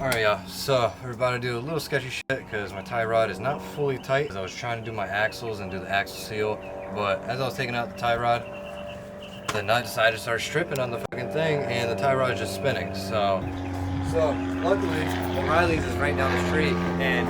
Alright y'all, so we're about to do a little sketchy shit because my tie rod is not fully tight. I was trying to do my axles and do the axle seal, but as I was taking out the tie rod, the nut decided to start stripping on the fucking thing and the tie rod is just spinning. So luckily O'Reilly's is right down the street and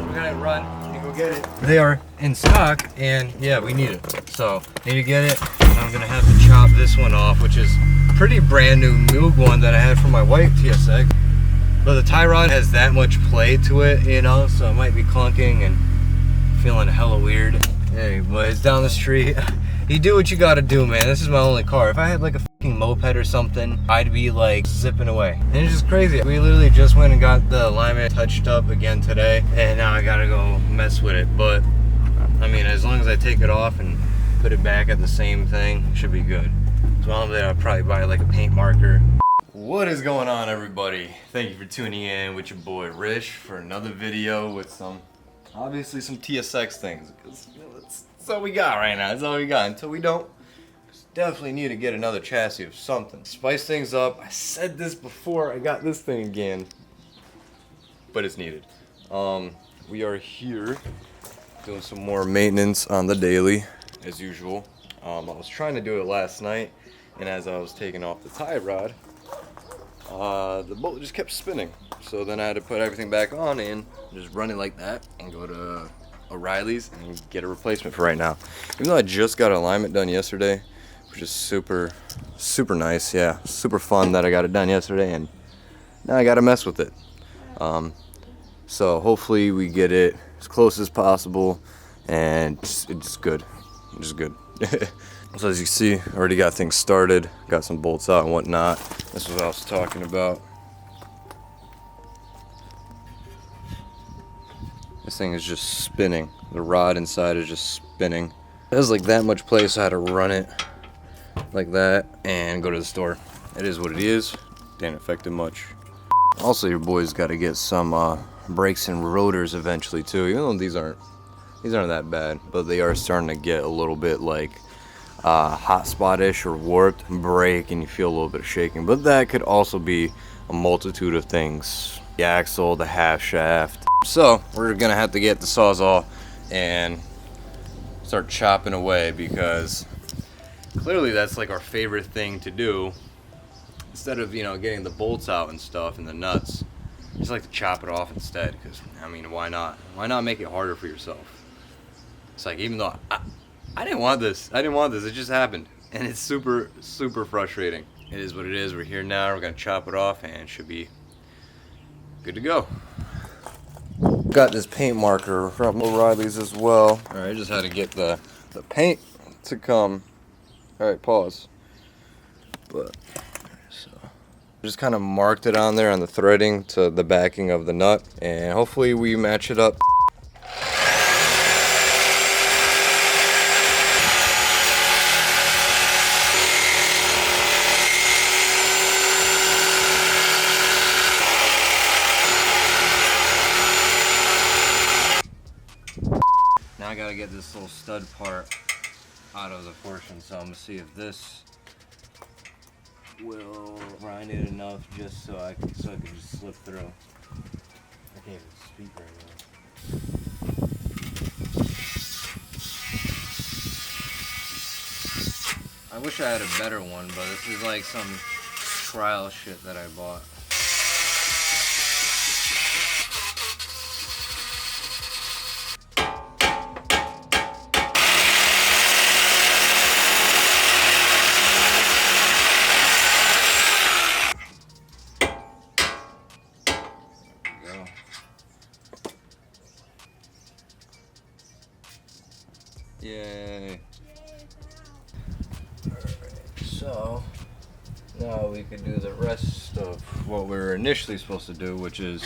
we're gonna run and go get it. They are in stock and yeah, we need it. So need to get it and I'm gonna have to chop this one off, which is pretty brand new Moog one that I had from my white TSX. But the tie rod has that much play to it, you know, so it might be clunking and feeling hella weird. Anyways, down the street, you do what you gotta do, man. This is my only car. If I had like a fucking moped or something, I'd be like zipping away. And it's just crazy. We literally just went and got the alignment touched up again today, and now I gotta go mess with it. But, I mean, as long as I take it off and put it back at the same thing, it should be good. So while I'm there, I'll probably buy like a paint marker. What is going on, everybody? Thank you for tuning in with your boy Rish for another video with obviously some TSX things. That's all we got right now. That's all we got. Until we don't, definitely need to get another chassis of something. Spice things up. I said this before I got this thing again, but it's needed. We are here doing some more maintenance on the daily, as usual. I was trying to do it last night, and as I was taking off the tie rod, the bolt just kept spinning. So then I had to put everything back on and just run it like that and go to O'Reilly's and get a replacement for right now. Even though I just got alignment done yesterday, which is super nice. Yeah, super fun that I got it done yesterday and now I gotta mess with it. So hopefully we get it as close as possible and it's good. It's good. So as you see, I already got things started, got some bolts out and whatnot. This is what I was talking about. This thing is just spinning. The rod inside is just spinning. It has like that much play, so I had to run it like that and go to the store. It is what it is. Didn't affect it much. Also, your boy's got to get some brakes and rotors eventually too. Even though these aren't that bad, but they are starting to get a little bit like hot spot-ish or warped. Brake and you feel a little bit of shaking, but that could also be a multitude of things. The axle, the half shaft. So we're gonna have to get the Sawzall and start chopping away because clearly that's like our favorite thing to do. Instead of, you know, getting the bolts out and stuff and the nuts, I just like to chop it off instead because, I mean, why not? Why not make it harder for yourself? It's like, even though I didn't want this. It just happened. And it's super frustrating. It is what it is. We're here now. We're going to chop it off and it should be good to go. Got this paint marker from O'Reilly's as well. Alright, I just had to get the paint to come. Alright, pause. But, so, just kind of marked it on there on the threading to the backing of the nut. And hopefully we match it up. Now I gotta get this little stud part out of the portion, so I'm gonna see if this will grind it enough just so I can just slip through. I can't even speak right now. I wish I had a better one, but this is like some trial shit that I bought. Yay. Alright, so now we can do the rest of what we were initially supposed to do, which is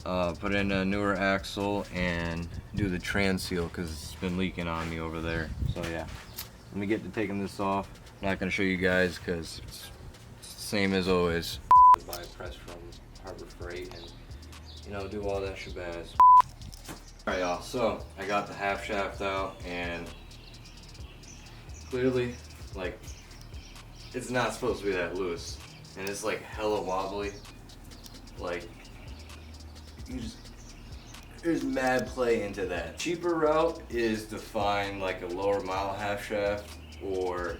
put in a newer axle and do the trans seal because it's been leaking on me over there. So yeah, let me get to taking this off. I'm not going to show you guys because it's the same as always. Buy a press from Harbor Freight and, you know, do all that shabazz. Alright y'all, so I got the half shaft out and clearly, like, it's not supposed to be that loose and it's like hella wobbly. Like, there's mad play into that. Cheaper route is to find like a lower mile half shaft, or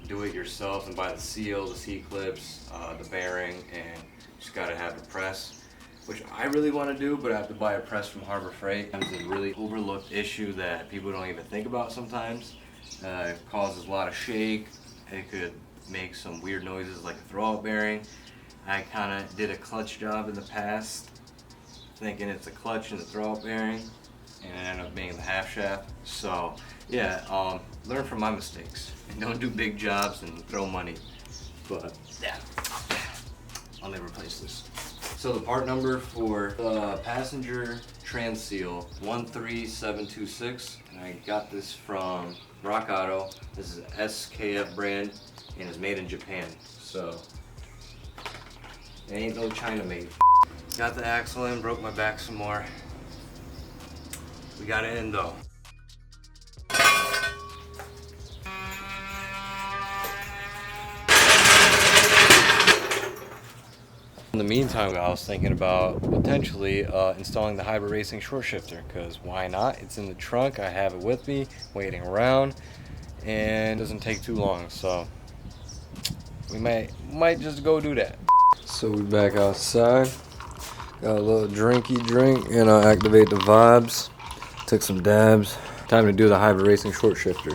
do it yourself and buy the seal, the C-clips, the bearing, and just gotta have a press, which I really want to do, but I have to buy a press from Harbor Freight. It's a really overlooked issue that people don't even think about sometimes. It causes a lot of shake. It could make some weird noises like a throwout bearing. I kind of did a clutch job in the past, thinking it's a clutch and the throwout bearing, and it ended up being the half shaft. So yeah, learn from my mistakes and don't do big jobs and throw money. But yeah, I'll never replace this. So the part number for the passenger trans seal 13726, and I got this from Rock Auto. This is SKF brand and is made in Japan, so it ain't no China made. Got the axle in, broke my back some more. We got it in though. In the meantime, I was thinking about potentially installing the Hybrid Racing short shifter, because why not? It's in the trunk, I have it with me, waiting around, and it doesn't take too long, so we might just go do that. So we back outside, got a little drinky drink, and I'll activate the vibes. Took some dabs. Time to do the Hybrid Racing short shifter.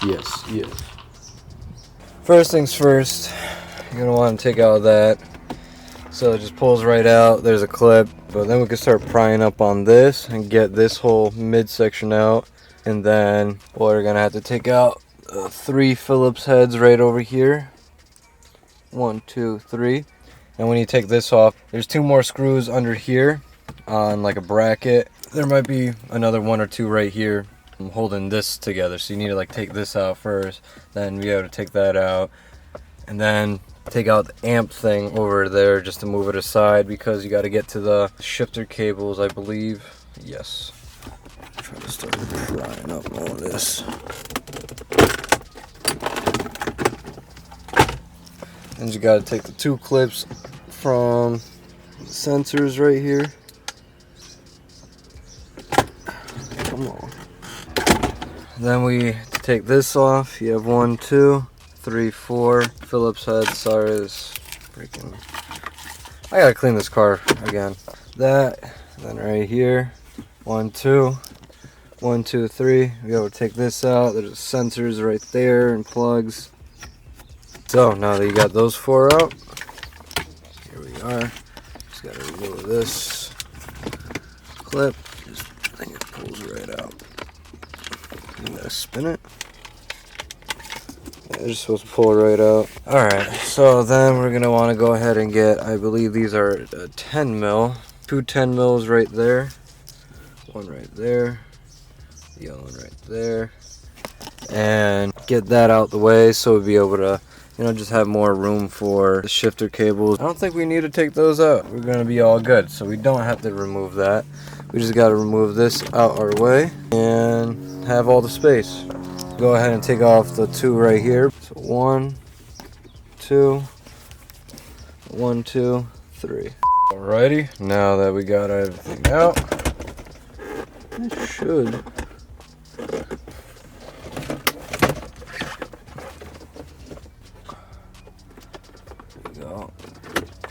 Yes, yes. First things first, you're gonna want to take out that. So it just pulls right out, there's a clip, but then we can start prying up on this and get this whole midsection out. And then we're gonna have to take out 3 Phillips heads right over here. 1, 2, 3. And when you take this off, there's 2 more screws under here on like a bracket. There might be another 1 or 2 right here. I'm holding this together, so you need to like take this out first, then be able to take that out, and then take out the amp thing over there just to move it aside, because you got to get to the shifter cables, I believe. Yes. Try to start prying up all of this. And you got to take the 2 clips from the sensors right here. Come on. Then we take this off. You have 1, 2, 3, 4 Phillips heads. Sorry, this freaking. I gotta clean this car again. That, then right here, 1, 2, 1, 2, 3. We gotta take this out. There's sensors right there and plugs. So now that you got those 4 out, here we are. Just gotta remove this clip. I think it pulls right out. You gotta spin it. Yeah, it's supposed to pull right out. Alright, so then we're gonna want to go ahead and get, I believe these are 10 mil. 2 10 mils right there. 1 right there. The other one right there. And get that out the way so we'll be able to, you know, just have more room for the shifter cables. I don't think we need to take those out. We're gonna be all good, so we don't have to remove that. We just gotta remove this out our way and have all the space. Go ahead and take off the 2 right here. So 1, 2, 1, 2, 3. Alrighty, now that we got everything out, it should. There we go.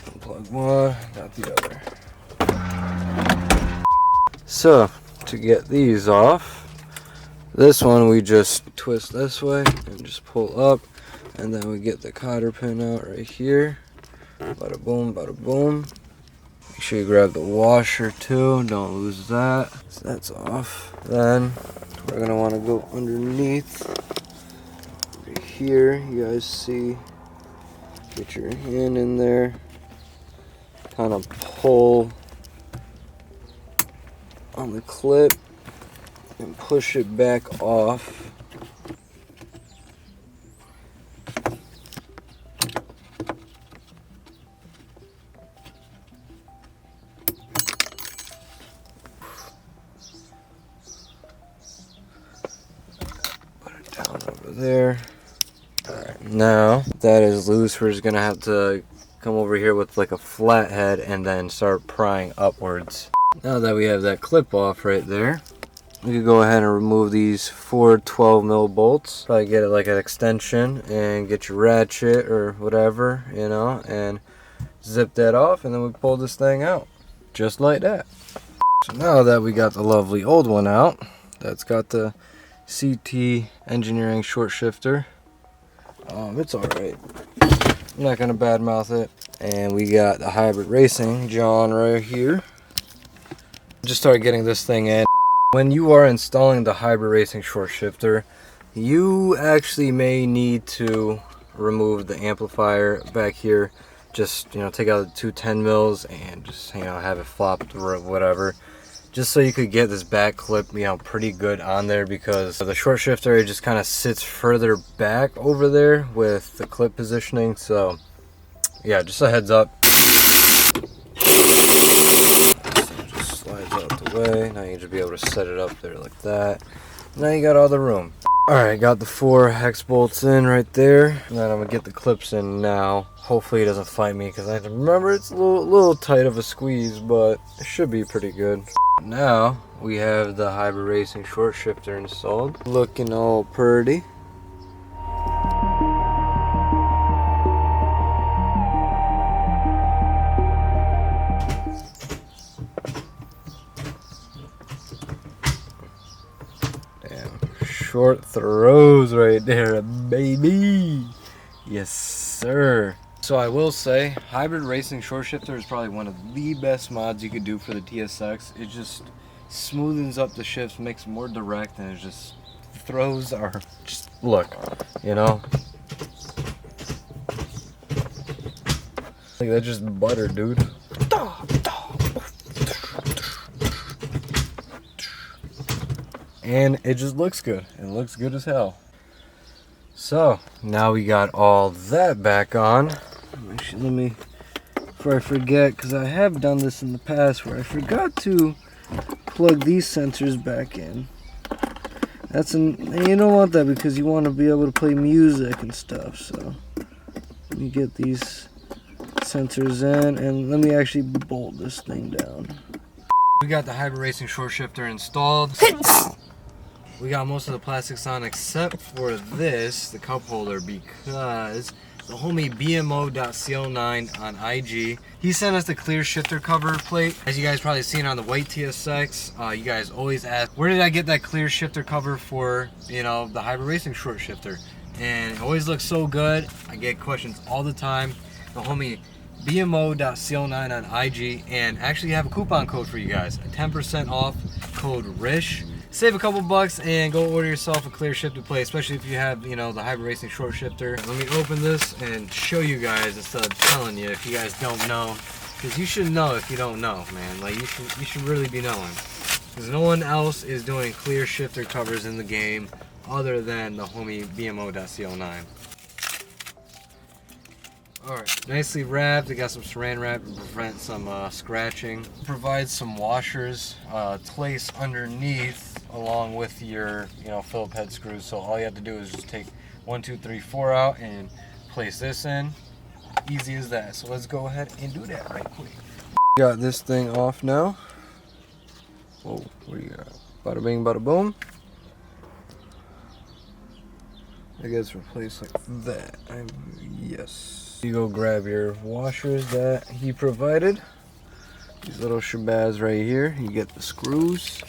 Unplug one, got the other. So, to get these off, this one we just twist this way and just pull up, and then we get the cotter pin out right here. Bada boom, bada boom. Make sure you grab the washer too, don't lose that. So that's off. Then we're gonna want to go underneath right here. You guys see, get your hand in there, kind of pull on the clip and push it back off. Put it down over there. Alright, now that is loose, we're just gonna have to come over here with like a flat head and then start prying upwards. Now that we have that clip off right there, we could go ahead and remove these 4 12mm bolts. Probably get it like an extension and get your ratchet or whatever, you know, and zip that off, and then we pull this thing out just like that. So now that we got the lovely old one out, that's got the CT engineering short shifter. It's alright. I'm not gonna badmouth it. And we got the hybrid racing John right here. Just started getting this thing in. When you are installing the hybrid racing short shifter, you actually may need to remove the amplifier back here. Just, you know, take out the 2 10mm and just, you know, have it flopped or whatever, just so you could get this back clip, you know, pretty good on there, because the short shifter, it just kind of sits further back over there with the clip positioning. So yeah, just a heads up. So just slides out the way. Now you just be able to set it up there like that. Now you got all the room. Alright, got the 4 hex bolts in right there. And then I'm gonna get the clips in now. Hopefully it doesn't fight me, because I have to remember it's a little tight of a squeeze, but it should be pretty good. Now we have the hybrid racing short shifter installed. Looking all pretty. Short throws right there, baby. Yes, sir. So I will say, hybrid racing short shifter is probably one of the best mods you could do for the TSX. It just smoothens up the shifts, makes it more direct, and it just throws are just look, you know. Like, that's just butter, dude. And it just looks good. It looks good as hell. So now we got all that back on. Actually, let me, before I forget, because I have done this in the past where I forgot to plug these sensors back in. And you don't want that, because you want to be able to play music and stuff. So let me get these sensors in, and let me actually bolt this thing down. We got the hybrid racing short shifter installed. We got most of the plastics on except for this, the cup holder, because the homie BMO.CO9 on IG, he sent us the clear shifter cover plate. As you guys probably seen on the white TSX, you guys always ask, where did I get that clear shifter cover for, you know, the hybrid racing short shifter? And it always looks so good. I get questions all the time. The homie BMO.CO9 on IG, and actually have a coupon code for you guys, a 10% off code RISH. Save a couple bucks and go order yourself a clear shifter plate, especially if you have, you know, the hybrid racing short shifter. Let me open this and show you guys instead of telling you if you guys don't know, because you should know if you don't know, man. Like, you should really be knowing, because no one else is doing clear shifter covers in the game other than the homie BMO.CO9. Alright, nicely wrapped. They got some saran wrap to prevent some scratching. Provides some washers to place underneath along with your, you know, Phillip head screws. So all you have to do is just take 1, 2, 3, 4 out and place this in. Easy as that. So let's go ahead and do that right quick. Got this thing off now. Whoa, what do you got? Bada bing, bada boom. I guess replace like that. Yes. You go grab your washers that he provided. These little shabazz right here. You get the screws.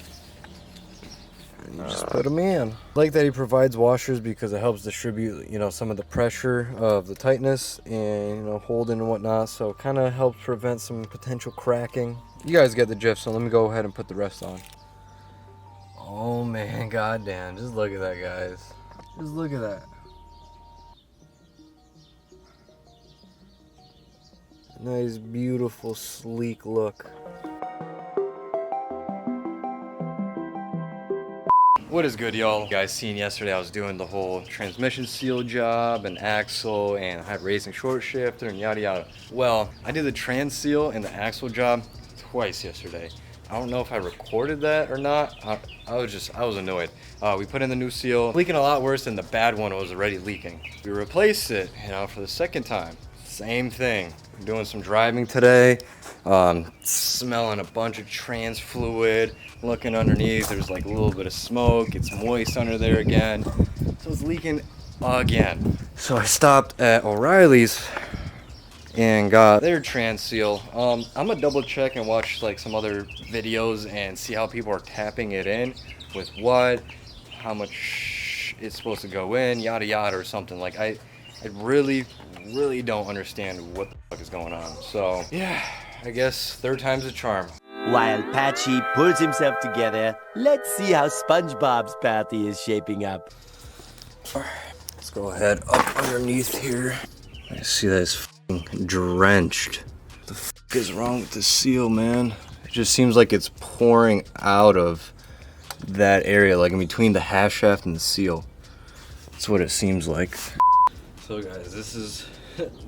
And you just put them in. I like that he provides washers because it helps distribute, you know, some of the pressure of the tightness and, you know, holding and whatnot. So it kind of helps prevent some potential cracking. You guys get the gist, so let me go ahead and put the rest on. Oh man, goddamn. Just look at that, guys. Just look at that. Nice, beautiful, sleek look. What is good, y'all? You guys seen yesterday I was doing the whole transmission seal job and axle and hybrid racing short shifter and yada yada. Well, I did the trans seal and the axle job twice yesterday. I don't know if I recorded that or not. I was annoyed. We put in the new seal, leaking a lot worse than the bad one was already leaking. We replaced it, you know, for the second time. Same thing. Doing some driving today. Smelling a bunch of trans fluid. Looking underneath, there's like a little bit of smoke. It's moist under there again. So it's leaking again. So I stopped at O'Reilly's and got their trans seal. I'm gonna double check and watch like some other videos and see how people are tapping it in with what, how much it's supposed to go in, yada yada or something. Like I really don't understand what the fuck is going on. So yeah, I guess third time's a charm. While Patchy pulls himself together, let's see how SpongeBob's party is shaping up. Let's go ahead up underneath here. I see that it's f***ing drenched. What the fuck is wrong with the seal, man? It just seems like it's pouring out of that area, like in between the half shaft and the seal. That's what it seems like. So guys, this is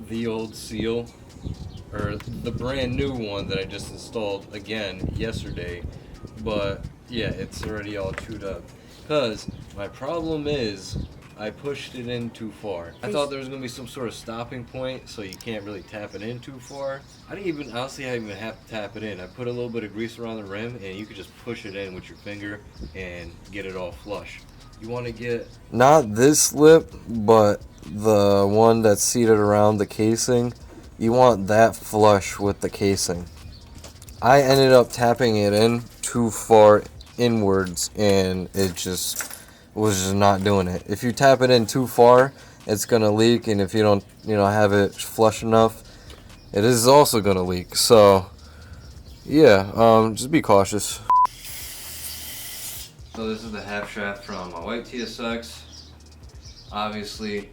the old seal, or the brand new one that I just installed again yesterday. But yeah, it's already all chewed up. Because my problem is I pushed it in too far. I thought there was gonna be some sort of stopping point, so you can't really tap it in too far. I didn't even, honestly, I didn't even have to tap it in. I put a little bit of grease around the rim, and you could just push it in with your finger and get it all flush. You want to get not this lip, but the one that's seated around the casing. You want that flush with the casing. I ended up tapping it in too far inwards, and it just was just not doing it. If you tap it in too far, it's gonna leak, and if you don't, have it flush enough, it is also gonna leak. So yeah, just be cautious. So this is the half shaft from my white TSX. Obviously,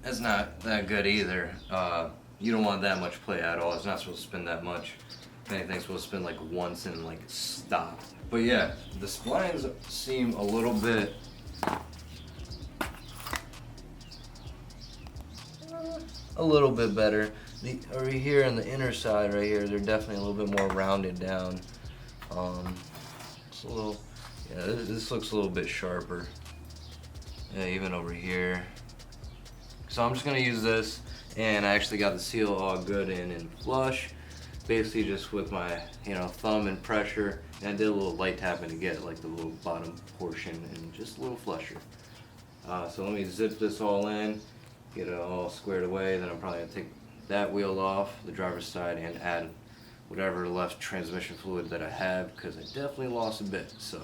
it's not that good either. You don't want that much play at all. It's not supposed to spin that much. If anything, it's supposed to spin like once and like stop. But yeah, the splines seem a little bit better. Over here on the inner side right here, they're definitely a little bit more rounded down. It's a little, yeah, this looks a little bit sharper. Yeah, even over here. So I'm just gonna use this, and I actually got the seal all good in and flush. Basically just with my, thumb and pressure, and I did a little light tapping to get like the little bottom portion and just a little flusher. So let me zip this all in, get it all squared away, then I'm probably gonna take that wheel off, the driver's side, and add whatever left transmission fluid that I have, because I definitely lost a bit, so.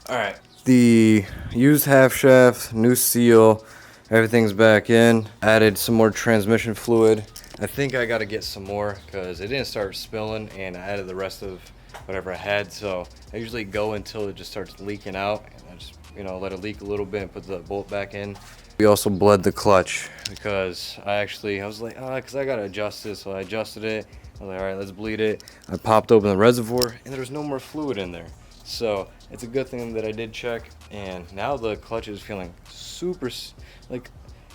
Alright, the used half shaft, new seal, everything's back in. Added some more transmission fluid. I think I gotta get some more because it didn't start spilling, and I added the rest of whatever I had. So I usually go until it just starts leaking out, and I just, let it leak a little bit and put the bolt back in. We also bled the clutch because I was like, because I gotta adjust this. So I adjusted it. I was like, all right, let's bleed it. I popped open the reservoir, and there's no more fluid in there. So it's a good thing that I did check, and now the clutch is feeling super,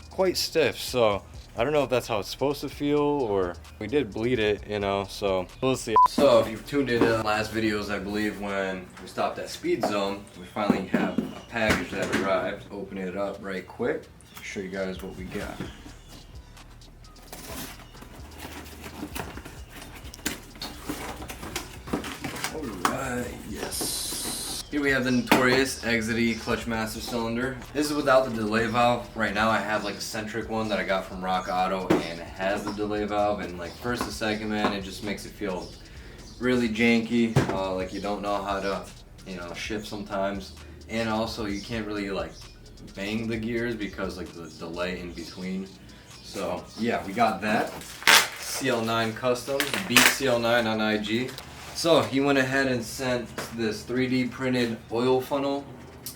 quite stiff. So I don't know if that's how it's supposed to feel, or we did bleed it, so we'll see. So if you've tuned in to the last videos, I believe when we stopped at Speed Zone, we finally have a package that arrived. Open it up right quick, show you guys what we got. Alright, yes. Here we have the notorious Exity Clutch Master Cylinder. This is without the delay valve. Right now I have like a centric one that I got from Rock Auto, and it has the delay valve, and like first and second, man, it just makes it feel really janky, like you don't know how to, shift sometimes. And also you can't really like bang the gears because like the delay in between. So yeah, we got that. CL9 Customs, beat CL9 on IG. So he went ahead and sent this 3D printed oil funnel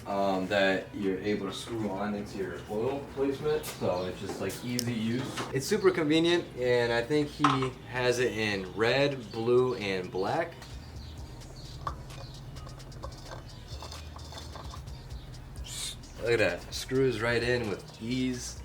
that you're able to screw on into your oil placement. So it's just like easy use. It's super convenient, and I think he has it in red, blue, and black. Look at that, screws right in with ease.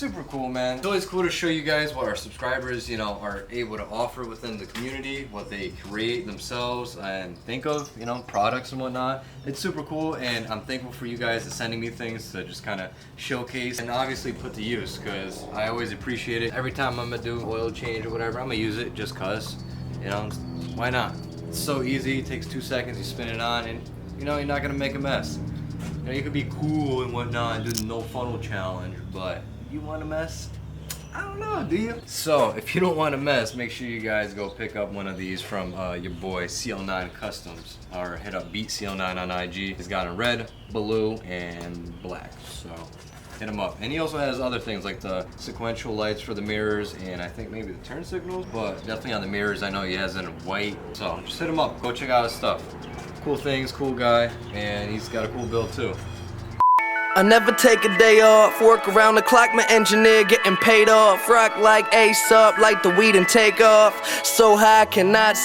super cool, man. It's always cool to show you guys what our subscribers, you know, are able to offer within the community, what they create themselves and think of, you know, products and whatnot. It's super cool, and I'm thankful for you guys sending me things to just kind of showcase and obviously put to use, because I always appreciate it. Every time I'm gonna do oil change or whatever, I'm gonna use it just cause, you know, why not? It's so easy, it takes 2 seconds, you spin it on, and you know, you're not gonna make a mess. You know, you could be cool and whatnot and do the no funnel challenge, but you want a mess? I don't know, do you? So, if you don't want a mess, make sure you guys go pick up one of these from your boy CL9 Customs, or hit up Beat CL9 on IG. He's got a red, blue, and black, so hit him up. And he also has other things like the sequential lights for the mirrors, and I think maybe the turn signals, but definitely on the mirrors I know he has it in white. So just hit him up, go check out his stuff. Cool things, cool guy, and he's got a cool build too. I never take a day off, work around the clock, my engineer getting paid off. Rock like Ace up, like the weed and take off. So high I cannot